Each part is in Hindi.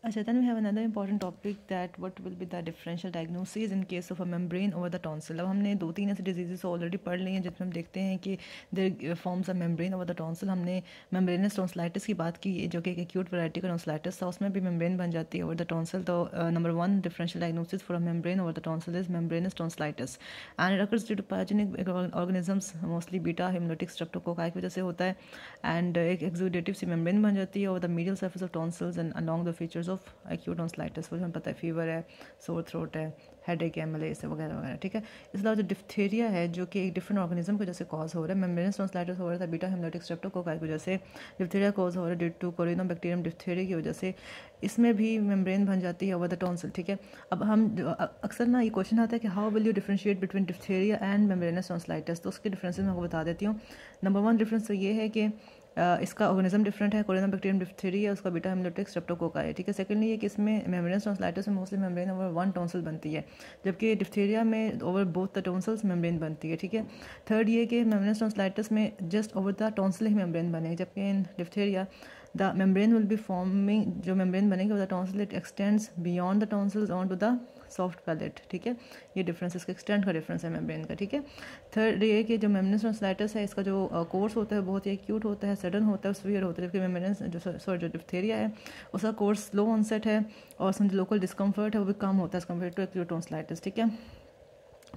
अच्छा, then we have another important topic that what will be the differential diagnosis in case of a membrane over the tonsil. अब हमने 2-3 ऐसे डिजीजेस ऑलरेडी पढ़ ली हैं जिसमें हम देखते हैं कि there forms a membrane over the tonsil. हमने मेम्ब्रेनस टॉन्सिलाइटिस की बात की जो कि एक एक्यूट वैरायटी का टॉन्सिलाइटिस था, उसमें भी मेम्ब्रेन बन जाती है ओवर द टॉन्सिल. तो number 1 differential diagnosis for a membrane over the tonsil is membranous tonsillitis and it occurs due to pathogenic organisms, mostly beta haemolytic streptococci की वजह से होता है. एंड एक एक्सुडेटिव सी मेम्ब्रेन बन जाती है over the medial surface of tonsils and along the features of acute tonsillitis. वो हमें पता है फीवर है, सोर थ्रोट है, हेडेक है, मलेरिया वगैरह वगैरह. ठीक है. इसके अलावा जो डिफ्थीरिया है जो कि एक डिफरेंट ऑर्गेनिज्म की वजह से कॉज हो रहा है, मेम्ब्रेनस टॉन्सिलाइटिस हो रहा था बीटा हेमोलिटिक स्ट्रेप्टोकोकाई की वजह से. डिफ्थीरिया कॉज हो रहा है ड्यू टू कोरिनोबैक्टीरियम डिफ्थीरिया की वजह से. इसमें भी मेम्ब्रेन बन जाती है ओवर द टॉन्सिल. ठीक है. अब हम अक्सर ना ये क्वेश्चन आता है कि how will you differentiate between diphtheria and membranes tonsillitis. तो उसके डिफरेंसेस मैं आपको बता देती हूँ. नंबर 1 डिफरेंस तो ये है कि इसका ऑर्गेनिज्म डिफरेंट है. कोरिनोबैक्टीरियम डिफ्थीरिया उसका बीटा हेमोलिटिक स्ट्रेप्टोकोकाई है. ठीक है. सेकंडली ये कि इसमें मेम्ब्रेनस टॉन्सिलाइटिस में मोस्टली मेम्ब्रेन ओवर 1 टॉन्सिल बनती है, जबकि डिफ्थीरिया में over both the tonsils membrane बनती है. ठीक है. थर्ड ये कि मेम्ब्रेनस टॉन्सिलाइटिस में जस्ट ओवर द टॉन्सिल ही मेम्ब्रेन बनेगी, जबकि in diphtheria the membrane will be forming, जो मेम्ब्रेन बनेगी over the tonsil it extends beyond the tonsils on to the soft palate. ठीक है. ये डिफरेंस इसका एक्सटेंड का डिफरेंस है मेम्ब्रेन का. ठीक है. थर्ड ये कि जो मेम्ब्रेनस टॉन्सिलाइटिस है इसका जो कोर्स होता है बहुत ही एक्यूट होता है, सडन होता है, सीवियर होता है, जबकि मेम्ब्रेनस जो डिफ्थीरिया है उसका कोर्स स्लो ऑनसेट है और उसमें जो लोकल डिस्कम्फर्ट है वो भी कम होता है कम्पेयर टू एक्यूट टॉन्सिलाइटिस. ठीक है.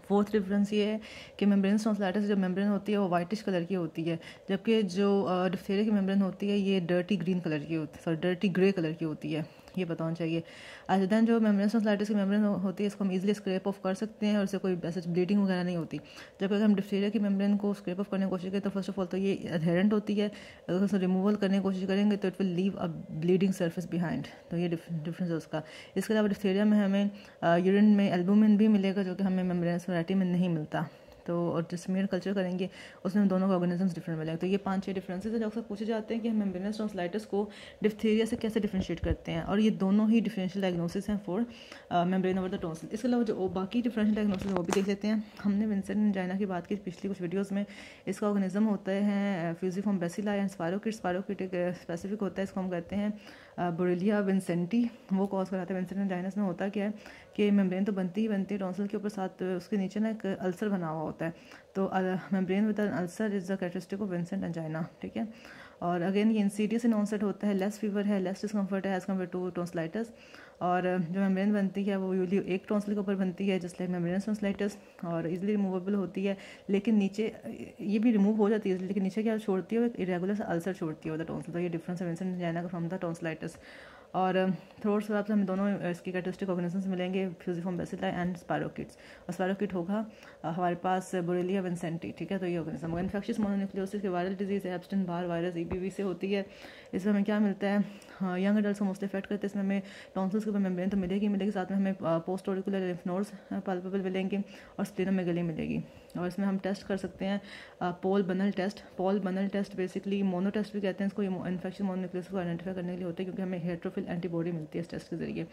फोर्थ डिफरेंस ये है कि मेम्ब्रेनस टॉन्सिलाइटिस जो मेम्ब्रेन होती है वो वाइटिश कलर की होती है, जबकि जो डिफ्थीरिया की मेम्ब्रेन होती है ये डर्टी ग्रीन कलर की होती है, सॉरी डर्टी ग्रे कलर की होती है. ये बताना चाहिए. अच्छा, दैन जो मेम्ब्रेनस टॉन्सिलाइटिस की मेम्ब्रेन होती है इसको हम इजीली स्क्रैप ऑफ कर सकते हैं और इससे कोई ऐसे ब्लीडिंग वगैरह नहीं होती. जबकि अगर हम डिफ्थीरिया की मेम्ब्रेन को स्क्रैप ऑफ करने की कोशिश करें तो फर्स्ट ऑफ ऑल तो ये अधेरेंट होती है, अगर उसे रिमूवल करने की कोशिश करेंगे तो it will leave a bleeding surface behind. तो ये डिफरेंस है उसका. इसके अलावा डिफ्थीरिया में हमें यूरिन में एल्बुमिन भी मिलेगा जो कि हमें मेम्ब्रेनस वैरायटी में नहीं मिलता. तो और जो स्मीयर कल्चर करेंगे उसमें दोनों के ऑर्गेनिजम्स डिफरेंट मिलेंगे. तो ये 5-6 डिफरेंसेस हैं जो अक्सर पूछे जाते हैं कि हम मेम्ब्रेनस टॉन्सिलाइटिस को डिफ्थीरिया से कैसे डिफरेंशिएट करते हैं, और ये दोनों ही डिफरेंशियल डायग्नोसिस हैं for membrane over the tonsil. इसके अलावा जो बाकी डिफरेंशियल डायग्नोसिस है वो भी देख लेते हैं. हमने विंसेंट एंजाइना की बात की पिछली कुछ वीडियोज़ में. इसका ऑर्गेनिज्म होता है फ्यूजिफॉर्म बेसिला एंड स्पायरोकिट. स्पायरोकिट एक स्पेसिफिक होता है, इसको हम कहते हैं बोरेलिया विंसेंटी. वो कॉज कराता है विंसेंट एंजाइनस में. होता क्या है कि मेम्ब्रेन तो बनती ही बनती है टॉन्सिल के ऊपर, साथ उसके नीचे ना एक अल्सर बना हुआ होता है. तो membrane with ulcer is the characteristic of Vincent angina. ठीक है. और अगेन ये इंसीडियस इन ऑनसेट होता है, लेस फीवर है, लेस डिस्कम्फर्ट है एज कम्पेयर टू टॉन्सिलाइटिस. और जो मेम्ब्रेन बनती है वो यूजली एक टॉन्सिल के ऊपर बनती है जस्ट लाइक मेम्ब्रेनस टॉन्सिलाइटिस, और इजीली रिमूवेबल होती है. लेकिन नीचे ये भी रिमूव हो जाती है लेकिन नीचे क्या छोड़ती है, एक इरेगुलर सा अल्सर छोड़ती है द टॉन्सिल. तो ये डिफरेंस है विंसेंट एंजाइना का फ्रॉम द टॉन्सिलाइटिस. और थ्रोट स्वैब से हमें दोनों इसके कैरेक्टरिस्टिक ऑर्गेनिजम्स मिलेंगे, फ्यूजिफॉर्म बेसिला एंड स्पायरोकिट्स. और स्पायरोकिट होगा हमारे पास बोरेलिया विंसेंटी. ठीक है. तो ये ऑर्गेनिज्म इन्फेक्शियस मोनोन्यूक्लियोसिस के वायरल डिजीज़ है, एब्स्टिन बार वायरस EBV से होती है. इसमें हमें क्या मिलता है, यंग एडल्ट को मोस्टली इफेक्ट करते हैं. इसमें हमें टॉन्सिल्स के ऊपर मेम्ब्रेन तो मिलेगी, साथ में हमें post auricular lymph nodes palpable मिलेंगे और स्प्लेनोमेगाली मिलेगी. और इसमें हम टेस्ट कर सकते हैं पॉल बनल टेस्ट. पॉल बनल टेस्ट बेसिकली मोनो टेस्ट भी कहते हैं इसको. ये इन्फेक्शन मोनोन्यूक्लियोसिस को आइडेंटिफाई करने के लिए होता है क्योंकि हमें हेट्रोफिल एंटीबॉडी मिलती है इस टेस्ट के जरिए.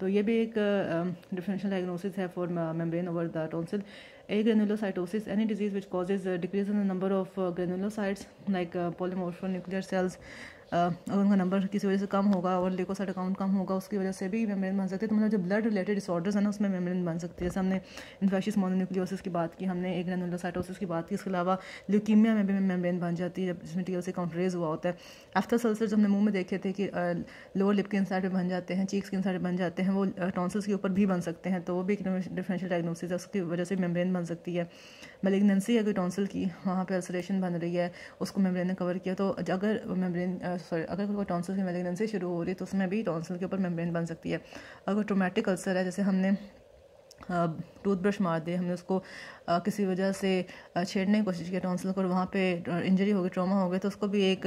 तो ये भी एक डिफरेंशियल डायग्नोसिस है for membrane over the tonsil. Agranulocytosis, any disease which causes a decrease in the number of granulocytes like polymorphonuclear cells. अगर उनका नंबर किसी वजह से कम होगा और ल्यूकोसाइट काउंट कम होगा उसकी वजह से भी मेम्ब्रेन बन सकती है. तो मतलब जो ब्लड रिलेटेड डिसऑर्डर्स है ना उसमें मेम्ब्रेन बन सकती है. जैसे हमने इन्फेक्शियस मोनोन्यूक्लियोसिस की बात की, हमने एग्रानुलोसाइटोसिस की बात की. इसके अलावा ल्यूकीमिया में भी मेम्ब्रेन बन जाती है जिसमें TLC काउंट रेज हुआ होता है. एफ्थस अल्सर जो हमने मुंह में देखे थे कि लोअर लिप के इनसाइड में बन जाते हैं, चीक्स के इनसाइड बन जाते हैं, वो टॉन्सिल्स के ऊपर भी बन सकते हैं. तो वो भी एक डिफरेंशियल डायग्नोसिस है, उसकी वजह से मेम्ब्रेन बन सकती है. मैलिग्नेंसी अगर टॉन्सिल की वहाँ पे अल्सरेशन बन रही है उसको मेम्ब्रेन ने कवर किया, तो अगर अगर कोई टॉन्सिल की मैलिग्नेंसी शुरू हो रही है तो उसमें भी टॉन्सिल के ऊपर मेम्ब्रेन बन सकती है. अगर ट्रोमेटिक अल्सर है, जैसे हमने टूथब्रश मार दे, हमने उसको किसी वजह से छेड़ने की कोशिश की टॉन्सिल को और वहाँ पे इंजरी हो गई, ट्रॉमा हो गई, तो उसको भी एक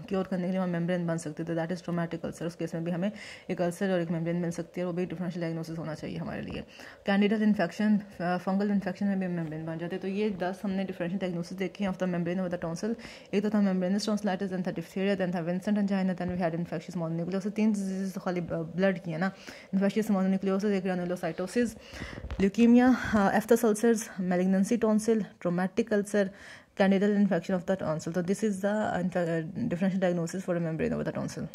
क्योर करने के लिए वहाँ मेम्ब्रेन बन सकती है. तो दैट इज़ ट्रोमेटिक अल्सर. उस केस में भी हमें एक अल्सर और एक मेम्ब्रेन मिल सकती है. वो भी डिफरेंशियल डायग्नोसिस होना चाहिए हमारे लिए. कैंडिडल इन्फेक्शन, फंगल इन्फेक्शन में भी मेम्ब्रेन बन जाते हैं. तो ये 10 हमने डिफरेंशियल डायग्नोसिस देखे हैं of the membrane over the tonsil. एक तो था मेम्ब्रेनस टॉन्सिलाइटिस, देन था डिफ्थीरिया, देन था Vincent angina, then we had infectious mononucleosis. 3 disease तो खाली ब्लड की है ना, infectious mononucleosis, granulocytosis, leukaemia, aphthous ulcers, malignancy tonsil, traumatic ulcer, candidal infection of the tonsil. So this is the differential diagnosis for a membrane over the tonsil.